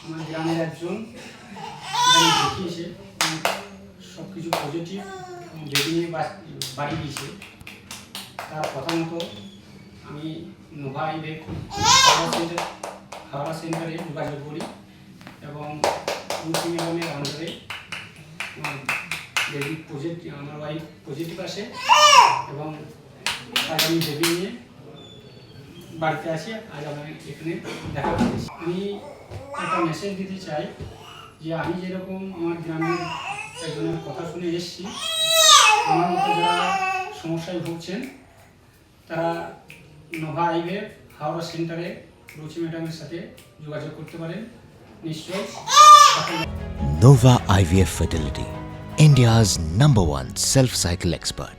আমার গ্রামের একজন এখানে দেখিয়েছে সব কিছু পজিটিভ ভেবে নিয়ে বাড়ি দিয়েছে। তার কথা মতো আমি নোভা আইভের হাওড়া সেন্টারে যোগাযোগ করি এবং রুচি ম্যাডামের আন্ডারে বেবি আমার ওয়াইফ পজিটিভ আসে এবং আজ আমি বেবি নিয়ে বাড়িতে আসি। আজ আমি এখানে দেখা করেছি। আমি একটা মেসেজ দিতে চাই যে আমি যেরকম আমার গ্রামের একজনের কথা শুনে এসেছি, আমার মতো যারা সমস্যায় ভুগছেন তারা নোভা আইভের হাওড়া সেন্টারে রুচি ম্যাডামের সাথে যোগাযোগ করতে পারেন নিশ্চয়ই। Nova IVF Fertility, India's #1 self-cycle expert.